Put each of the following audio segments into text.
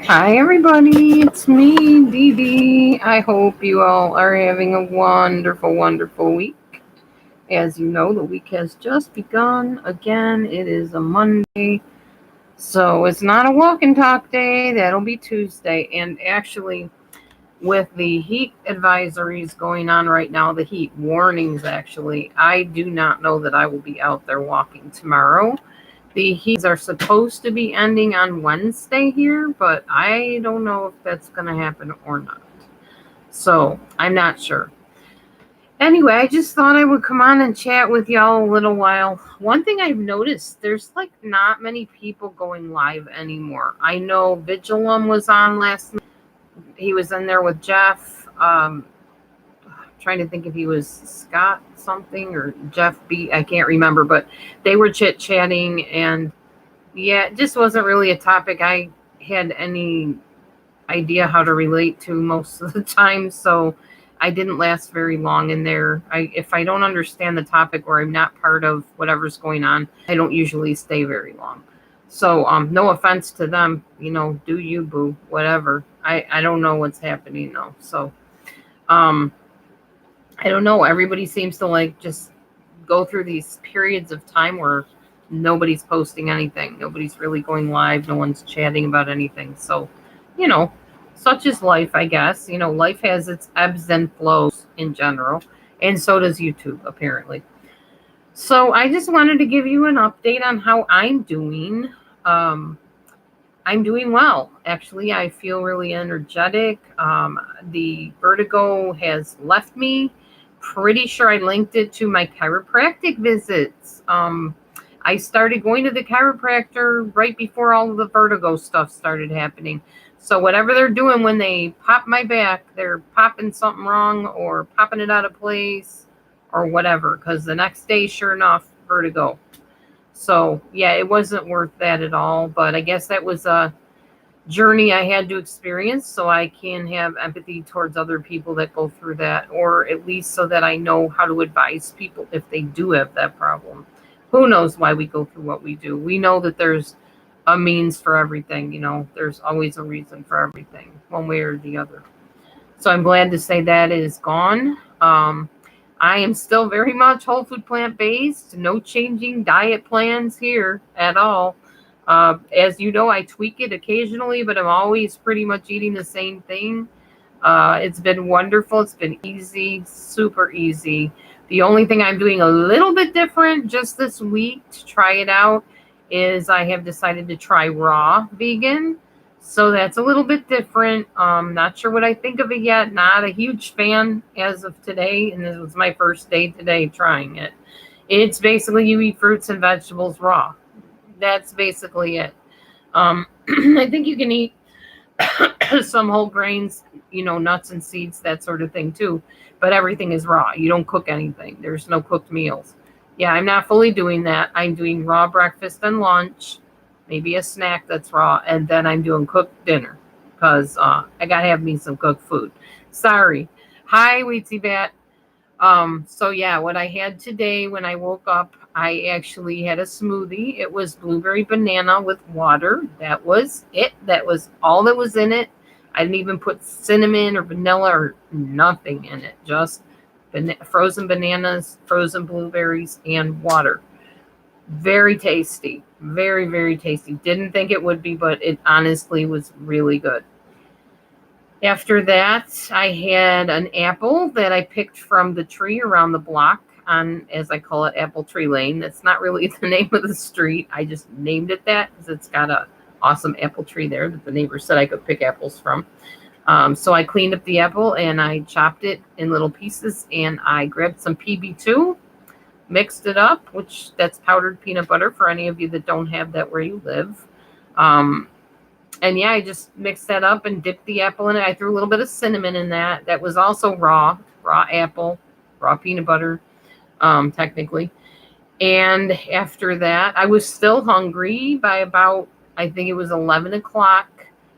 Hi, everybody. It's me, Dee Dee. I hope you all are having a wonderful, wonderful week. As you know, the week has just begun. Again, it is a Monday. So it's not a walk and talk day. That'll be Tuesday. And actually, with the heat advisories going on right now, the heat warnings actually, I do not know that I will be out there walking tomorrow. The heats are supposed to be ending on Wednesday here, but I don't know if that's going to happen or not. So I'm not sure. Anyway, I just thought I would come on and chat with y'all a little while. One thing I've noticed, there's like not many people going live anymore. I know Vigilum was on last night. He was in there with Jeff. Trying to think if he was Scott something or Jeff B. I can't remember, but they were chit chatting, and yeah, it just wasn't really a topic I had any idea how to relate to most of the time. So I didn't last very long in there. If I don't understand the topic or I'm not part of whatever's going on, I don't usually stay very long. So no offense to them, do you boo, whatever. I don't know what's happening though. So um I don't know. Everybody seems to like just go through these periods of time where nobody's posting anything. Nobody's really going live. No one's chatting about anything. So, you know, such is life, I guess. Life has its ebbs and flows in general, and so does YouTube, apparently. So, I just wanted to give you an update on how I'm doing. Um, I'm doing well, actually. I feel really energetic. The vertigo has left me. Pretty sure I linked it to my chiropractic visits. I started going to the chiropractor right before all of the vertigo stuff started happening. So, whatever they're doing when they pop my back, they're popping something wrong or popping it out of place or whatever. Because the next day, sure enough, vertigo. So, yeah, it wasn't worth that at all. But I guess that was a journey I had to experience so I can have empathy towards other people that go through that, or at least so that I know how to advise people if they do have that problem. Who knows why we go through what we do? We know that there's a means for everything, there's always a reason for everything, one way or the other. So I'm glad to say that is gone. I am still very much whole food plant based, no changing diet plans here at all. As you know, I tweak it occasionally, but I'm always pretty much eating the same thing. It's been wonderful. It's been easy, super easy. The only thing I'm doing a little bit different just this week to try it out is I have decided to try raw vegan. So that's a little bit different. Not sure what I think of it yet. Not a huge fan as of today, and this was my first day today trying it. It's basically you eat fruits and vegetables raw. That's basically it. I think you can eat some whole grains, nuts and seeds, that sort of thing too. But everything is raw. You don't cook anything. There's no cooked meals. Yeah, I'm not fully doing that. I'm doing raw breakfast and lunch, maybe a snack that's raw, and then I'm doing cooked dinner because I gotta have me some cooked food. Sorry. Hi, Weetsy Bat. So yeah, what I had today when I woke up, I actually had a smoothie. It was blueberry banana with water. That was it. That was all that was in it. I didn't even put cinnamon or vanilla or nothing in it. Just frozen bananas, frozen blueberries, and water. Very tasty. Very, very tasty. Didn't think it would be, but it honestly was really good. After that, I had an apple that I picked from the tree around the block on, as I call it, Apple Tree Lane. That's not really the name of the street. I just named it that because it's got a awesome apple tree there that the neighbor said I could pick apples from. So I cleaned up the apple and I chopped it in little pieces and I grabbed some PB2, mixed it up, which that's powdered peanut butter for any of you that don't have that where you live. Um, and yeah, I just mixed that up and dipped the apple in it. I threw a little bit of cinnamon in that. That was also raw apple, raw peanut butter, technically. And after that, I was still hungry by about, I think it was 11 o'clock.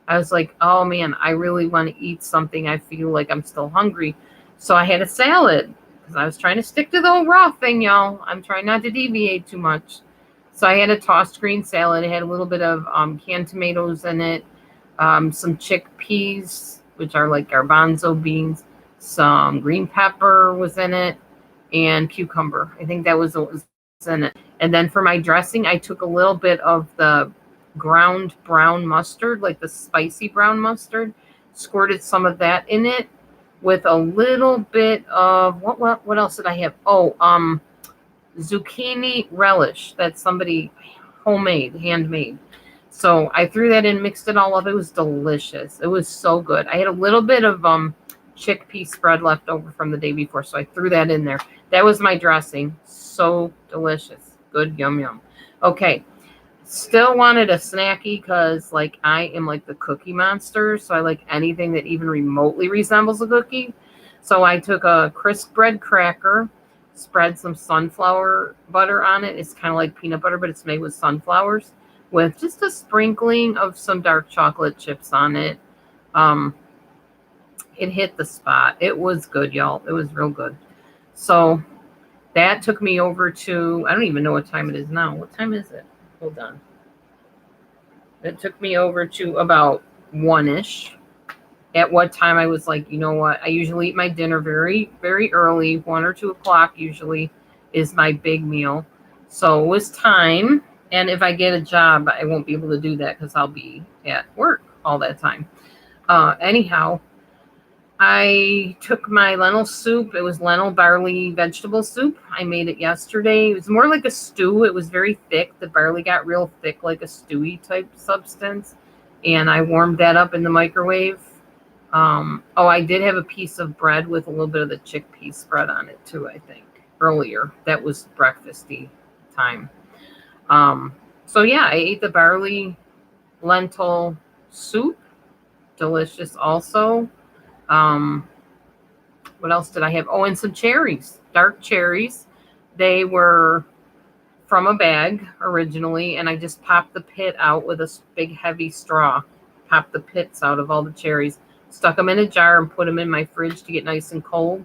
I was like, oh man, I really want to eat something. I feel like I'm still hungry. So I had a salad because I was trying to stick to the whole raw thing, y'all. I'm trying not to deviate too much. So I had a tossed green salad. It had a little bit of canned tomatoes in it, some chickpeas, which are like garbanzo beans, some green pepper was in it, and cucumber. I think that was what was in it. And then for my dressing, I took a little bit of the ground brown mustard, like the spicy brown mustard, squirted some of that in it with a little bit of what else did I have? Oh, zucchini relish that somebody homemade, handmade. So I threw that in, mixed it all up. It was delicious. It was so good. I had a little bit of chickpea spread left over from the day before, so I threw that in there. That was my dressing. So delicious. Good, yum yum. Okay. Still wanted a snacky because like I am like the cookie monster, so I like anything that even remotely resembles a cookie. So I took a crisp bread cracker, spread some sunflower butter on it. It's kind of like peanut butter, but it's made with sunflowers, with just a sprinkling of some dark chocolate chips on it. Um, it hit the spot. It was good, y'all. It was real good. So that took me over to, I don't even know what time it is now. What time is it? Hold on. It took me over to about 1-ish. At what time I was like, you know what? I usually eat my dinner very, very early. 1 or 2 o'clock usually is my big meal. So it was time. And if I get a job, I won't be able to do that because I'll be at work all that time. Anyhow, I took my lentil soup. It was lentil barley vegetable soup. I made it yesterday. It was more like a stew. It was very thick. The barley got real thick, like a stewy type substance. And I warmed that up in the microwave. I did have a piece of bread with a little bit of the chickpea spread on it too, I think, earlier. That was breakfasty time. So yeah, I ate the barley lentil soup. Delicious also. What else did I have? Oh, and some cherries, dark cherries. They were from a bag originally, and I just popped the pit out with a big heavy straw. Popped the pits out of all the cherries, stuck them in a jar, and put them in my fridge to get nice and cold.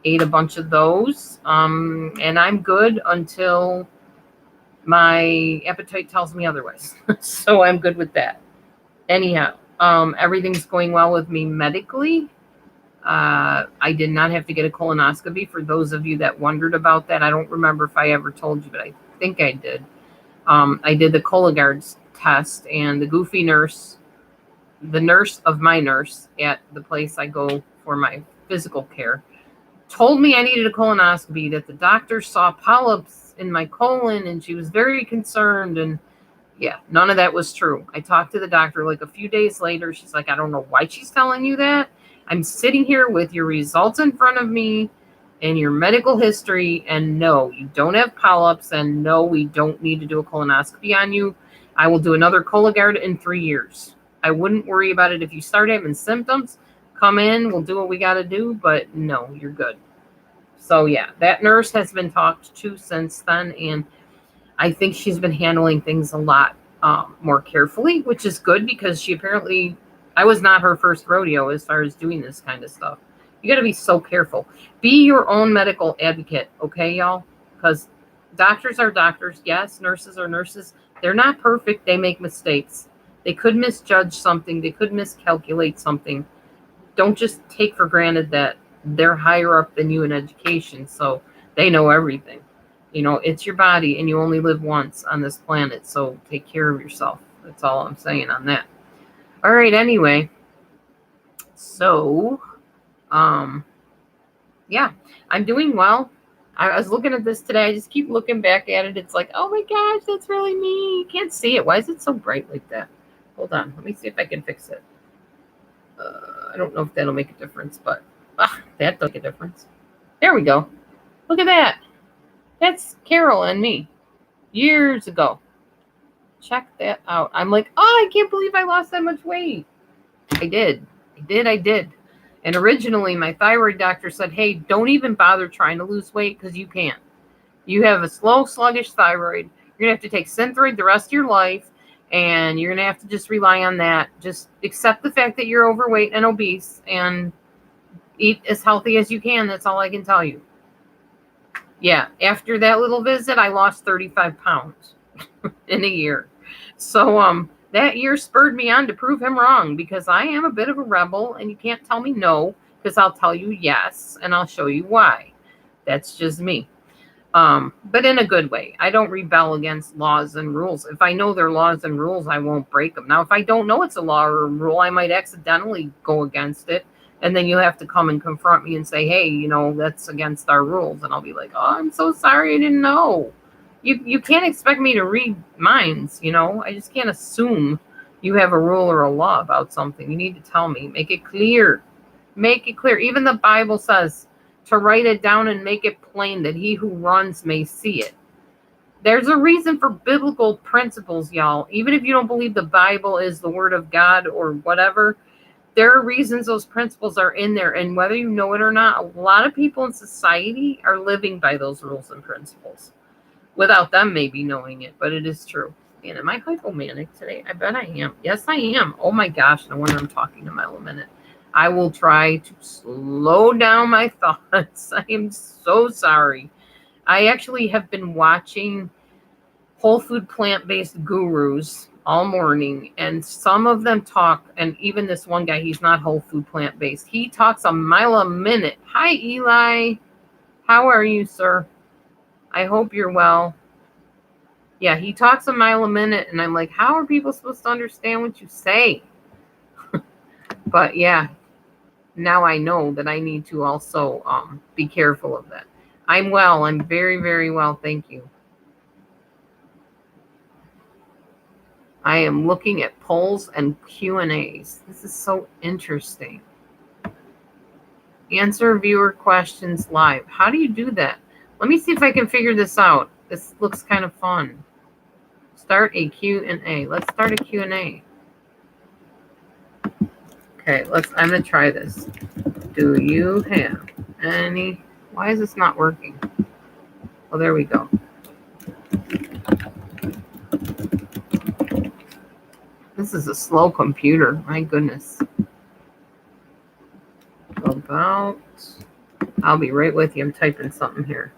Ate a bunch of those, and I'm good until my appetite tells me otherwise. So I'm good with that. Anyhow, everything's going well with me medically. I did not have to get a colonoscopy. For those of you that wondered about that, I don't remember if I ever told you, but I think I did. I did the Cologuard test, and the goofy nurse, the nurse of my nurse at the place I go for my physical care, told me I needed a colonoscopy, that the doctor saw polyps in my colon, and she was very concerned. And yeah, none of that was true. I talked to the doctor like a few days later. She's like, I don't know why she's telling you that. I'm sitting here with your results in front of me and your medical history, and no, you don't have polyps, and no, we don't need to do a colonoscopy on you. I will do another Cologuard in 3 years. I wouldn't worry about it if you start having symptoms. Come in, we'll do what we got to do, but no, you're good. So yeah, that nurse has been talked to since then, and I think she's been handling things a lot more carefully, which is good because she apparently, I was not her first rodeo as far as doing this kind of stuff. You got to be so careful. Be your own medical advocate, okay, y'all? Because doctors are doctors. Yes, nurses are nurses. They're not perfect. They make mistakes. They could misjudge something. They could miscalculate something. Don't just take for granted that they're higher up than you in education, so they know everything. You know, it's your body, and you only live once on this planet, so take care of yourself. That's all I'm saying on that. All right, anyway. So, yeah, I'm doing well. I was looking at this today. I just keep looking back at it. It's like, oh my gosh, that's really me. You can't see it. Why is it so bright like that? Hold on. Let me see if I can fix it. I don't know if that'll make a difference, but that does make a difference. There we go. Look at that. That's Carol and me years ago. Check that out. I'm like, oh, I can't believe I lost that much weight. I did. And originally, my thyroid doctor said, hey, don't even bother trying to lose weight because you can't. You have a slow, sluggish thyroid. You're going to have to take Synthroid the rest of your life, and you're going to have to just rely on that. Just accept the fact that you're overweight and obese and eat as healthy as you can. That's all I can tell you. Yeah, after that little visit, I lost 35 pounds in a year. So, that year spurred me on to prove him wrong, because I am a bit of a rebel, and you can't tell me no, because I'll tell you yes, and I'll show you why. That's just me. But in a good way. I don't rebel against laws and rules. If I know they're laws and rules, I won't break them. Now, if I don't know it's a law or a rule, I might accidentally go against it. And then you have to come and confront me and say, hey, that's against our rules. And I'll be like, oh, I'm so sorry, I didn't know. You can't expect me to read minds, I just can't assume you have a rule or a law about something. You need to tell me. Make it clear. Make it clear. Even the Bible says to write it down and make it plain, that he who runs may see it. There's a reason for biblical principles, y'all. Even if you don't believe the Bible is the word of God or whatever, there are reasons those principles are in there. And whether you know it or not, a lot of people in society are living by those rules and principles without them maybe knowing it, but it is true. And am I hypomanic today? I bet I am. Yes, I am. Oh my gosh, no wonder I'm talking to Mel a minute. I will try to slow down my thoughts. I am so sorry. I actually have been watching whole food plant-based gurus all morning, and some of them talk, and even this one guy, he's not whole food plant-based. He talks a mile a minute. Hi, Eli. How are you, sir? I hope you're well. Yeah, he talks a mile a minute, and I'm like, how are people supposed to understand what you say? But yeah, now I know that I need to also be careful of that. I'm well. I'm very, very well. Thank you. I am looking at polls and Q&As. This is so interesting. Answer viewer questions live. How do you do that? Let me see if I can figure this out. This looks kind of fun. Start a Q&A. Let's start a Q&A. Okay, I'm going to try this. Do you have any... Why is this not working? Oh, there we go. This is a slow computer. My goodness. I'll be right with you. I'm typing something here.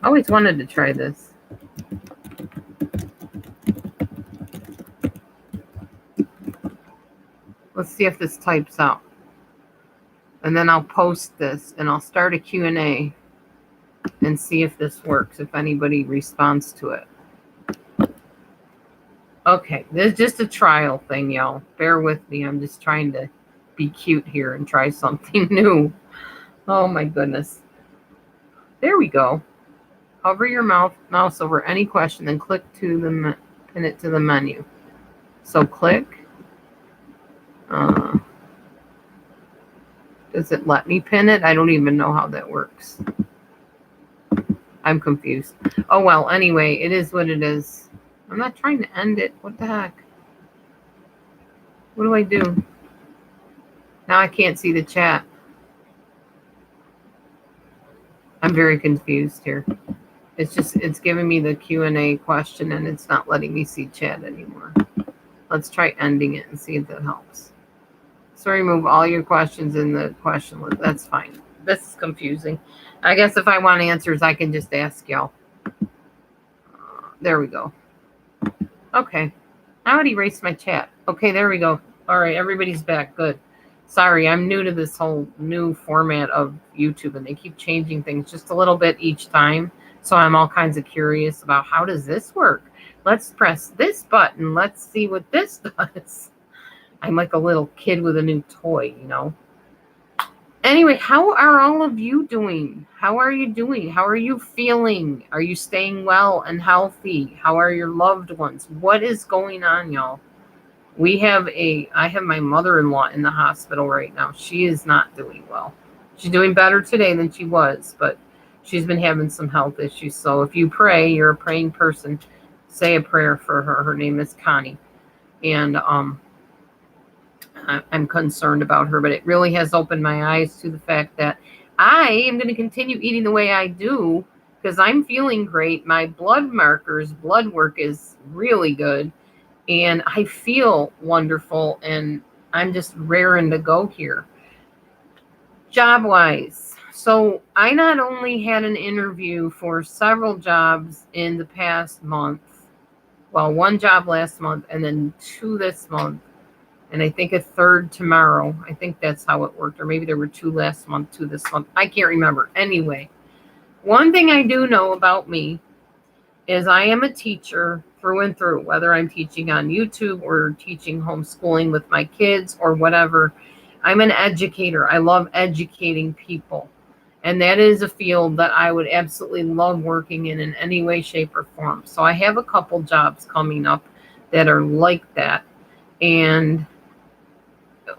I always wanted to try this. Let's see if this types out. And then I'll post this, and I'll start a Q&A and see if this works, if anybody responds to it. Okay, this is just a trial thing, y'all. Bear with me. I'm just trying to be cute here and try something new. Oh my goodness. There we go. Hover your mouse over any question, then click to pin it to the menu. So click. Does it let me pin it? I don't even know how that works. I'm confused. Oh well, anyway, it is what it is. I'm not trying to end it. What the heck? What do I do? Now I can't see the chat. I'm very confused here. It's giving me the Q&A question, and it's not letting me see chat anymore. Let's try ending it and see if that helps. So remove all your questions in the question list. That's fine. This is confusing. I guess if I want answers, I can just ask y'all. There we go. Okay. I would erase my chat. Okay, there we go. All right, everybody's back. Good. Sorry, I'm new to this whole new format of YouTube, and they keep changing things just a little bit each time. So I'm all kinds of curious about, how does this work? Let's press this button. Let's see what this does. I'm like a little kid with a new toy, Anyway, how are all of you doing? How are you doing? How are you feeling? Are you staying well and healthy? How are your loved ones? What is going on, y'all? I have my mother-in-law in the hospital right now. She is not doing well. She's doing better today than she was, but she's been having some health issues. So if you pray, you're a praying person, say a prayer for her. Her name is Connie. And I'm concerned about her, but it really has opened my eyes to the fact that I am going to continue eating the way I do, because I'm feeling great. My blood work is really good, and I feel wonderful, and I'm just raring to go here. Job-wise, So I not only had an interview for several jobs in the past month, well, one job last month and then two this month, and I think a third tomorrow. I think that's how it worked. Or maybe there were two last month, two this month. I can't remember. Anyway, one thing I do know about me is I am a teacher through and through, whether I'm teaching on YouTube or teaching homeschooling with my kids or whatever. I'm an educator. I love educating people. And that is a field that I would absolutely love working in any way, shape, or form. So I have a couple jobs coming up that are like that. And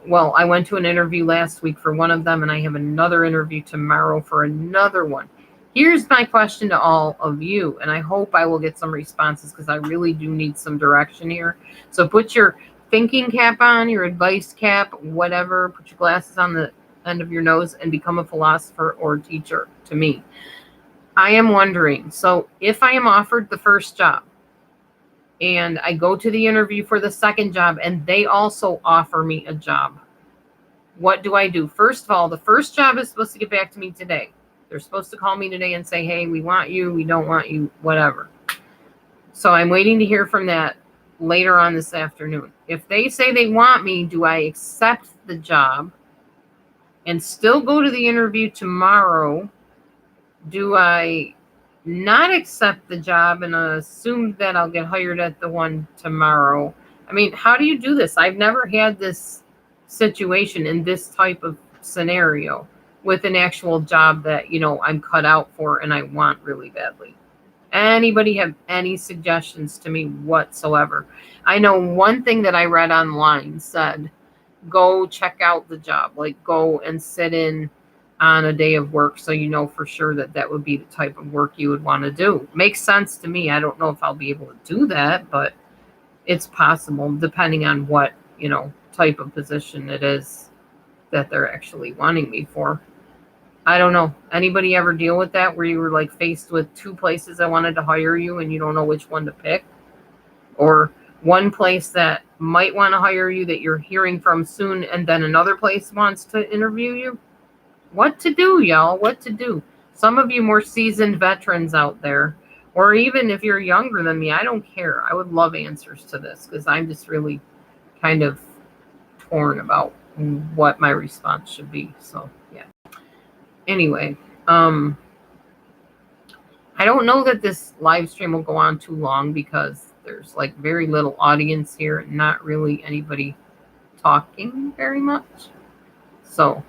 well, I went to an interview last week for one of them, and I have another interview tomorrow for another one. Here's my question to all of you, and I hope I will get some responses because I really do need some direction here. So put your thinking cap on, your advice cap, whatever, put your glasses on the end of your nose and become a philosopher or teacher to me. I am wondering, so if I am offered the first job and I go to the interview for the second job and they also offer me a job, what do I do? First of all, the first job is supposed to get back to me today. They're supposed to call me today and say, hey, we want you, we don't want you, whatever. So I'm waiting to hear from that later on this afternoon. If they say they want me, do I accept the job and still go to the interview tomorrow? Do I not accept the job and assume that I'll get hired at the one tomorrow? I mean, how do you do this? I've never had this situation in this type of scenario with an actual job that, I'm cut out for and I want really badly. Anybody have any suggestions to me whatsoever? I know one thing that I read online said, go check out the job, like go and sit in on a day of work so you know for sure that that would be the type of work you would want to do. Makes sense to me. I don't know if I'll be able to do that, but it's possible depending on what, type of position it is that they're actually wanting me for. I don't know. Anybody ever deal with that where you were like faced with two places that wanted to hire you and you don't know which one to pick? Or one place that might want to hire you that you're hearing from soon and then another place wants to interview you? What to do, y'all? What to do? Some of you more seasoned veterans out there, or even if you're younger than me, I don't care. I would love answers to this because I'm just really kind of torn about what my response should be. So, yeah. Anyway, I don't know that this live stream will go on too long because there's like very little audience here and not really anybody talking very much. So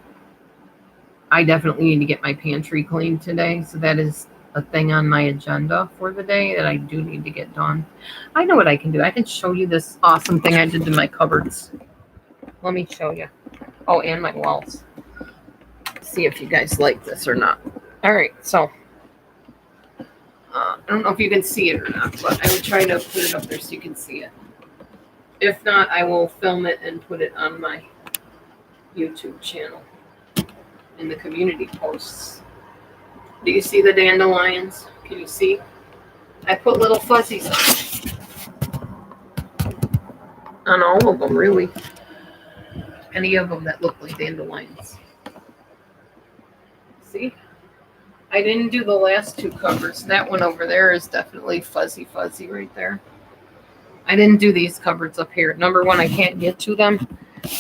I definitely need to get my pantry cleaned today. So that is a thing on my agenda for the day that I do need to get done. I know what I can do. I can show you this awesome thing I did to my cupboards. Let me show you. Oh, and my walls. See if you guys like this or not. All right, so I don't know if you can see it or not, but I will try to put it up there so you can see it. If not, I will film it and put it on my YouTube channel in the community posts. Do you see the dandelions? Can you see? I put little fuzzies on all of them, really. Any of them that look like dandelions. See? I didn't do the last two covers. That one over there is definitely fuzzy right there. I didn't do these cupboards up here. Number one, I can't get to them.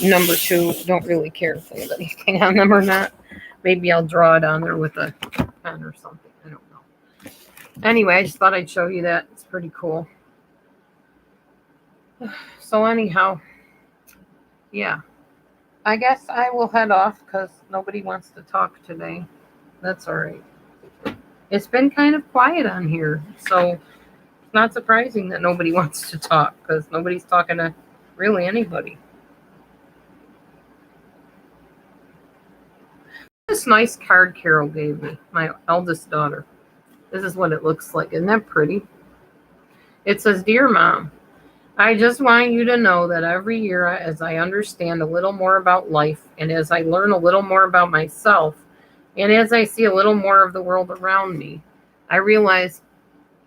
Number two, don't really care if they have anything on them or not. Maybe I'll draw it on there with a pen or something. I don't know. Anyway, I just thought I'd show you that. It's pretty cool. So anyhow, yeah. I guess I will head off because nobody wants to talk today. That's all right. It's been kind of quiet on here, so it's not surprising that nobody wants to talk because nobody's talking to really anybody. This nice card Carol gave me, my eldest daughter. This is what it looks like. Isn't that pretty? It says, Dear Mom, I just want you to know that every year as I understand a little more about life and as I learn a little more about myself and as I see a little more of the world around me, I realize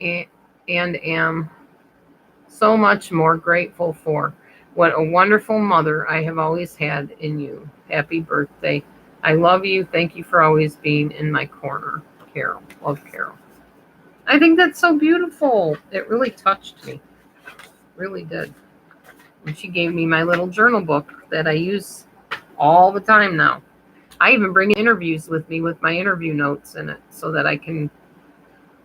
and am so much more grateful for what a wonderful mother I have always had in you. Happy birthday, I love you. Thank you for always being in my corner. Carol. Love, Carol. I think that's so beautiful. It really touched me. Really did. And she gave me my little journal book that I use all the time now. I even bring interviews with me with my interview notes in it so that I can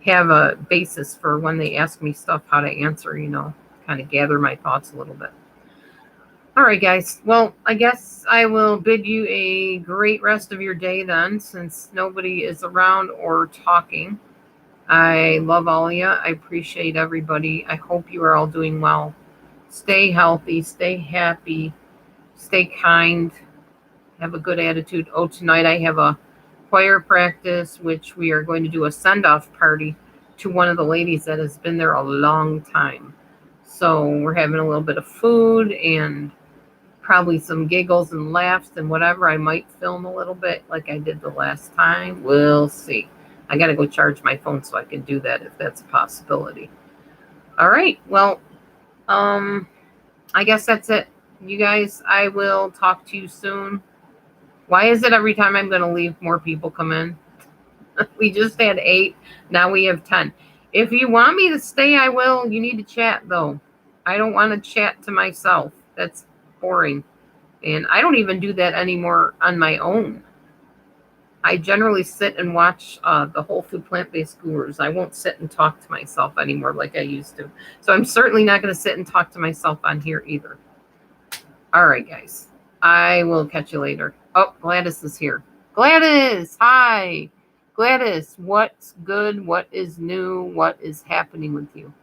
have a basis for when they ask me stuff, how to answer, kind of gather my thoughts a little bit. All right, guys. Well, I guess I will bid you a great rest of your day then, since nobody is around or talking. I love all of you. I appreciate everybody. I hope you are all doing well. Stay healthy, stay happy, stay kind, have a good attitude. Oh, tonight I have a choir practice, which we are going to do a send-off party to one of the ladies that has been there a long time. So we're having a little bit of food and probably some giggles and laughs and whatever. I might film a little bit like I did the last time. We'll see. I got to go charge my phone so I can do that if that's a possibility. All right. Well, I guess that's it. You guys, I will talk to you soon. Why is it every time I'm going to leave, more people come in? We just had 8. Now we have 10. If you want me to stay, I will. You need to chat, though. I don't want to chat to myself. That's boring. And I don't even do that anymore on my own. I generally sit and watch the Whole Food Plant-Based Gurus. I won't sit and talk to myself anymore like I used to. So I'm certainly not going to sit and talk to myself on here either. All right, guys. I will catch you later. Oh, Gladys is here. Gladys, hi. Gladys, what's good? What is new? What is happening with you?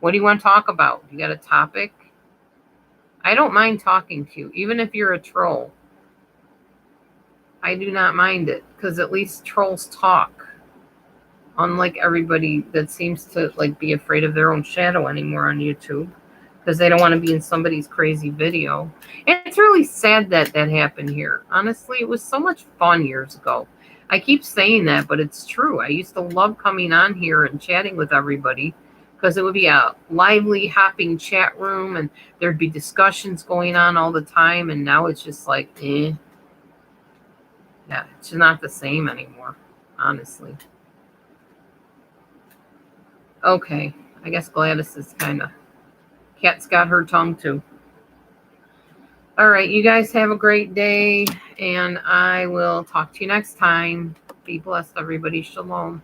What do you want to talk about? You got a topic? I don't mind talking to you, even if you're a troll. I do not mind it, because at least trolls talk. Unlike everybody that seems to be afraid of their own shadow anymore on YouTube, because they don't want to be in somebody's crazy video. And it's really sad that that happened here. Honestly, it was so much fun years ago. I keep saying that, but it's true. I used to love coming on here and chatting with everybody, because it would be a lively, hopping chat room, and there'd be discussions going on all the time, and now it's just like, eh. Yeah, it's not the same anymore, honestly. Okay, I guess Gladys is cat's got her tongue too. All right, you guys have a great day, and I will talk to you next time. Be blessed, everybody. Shalom.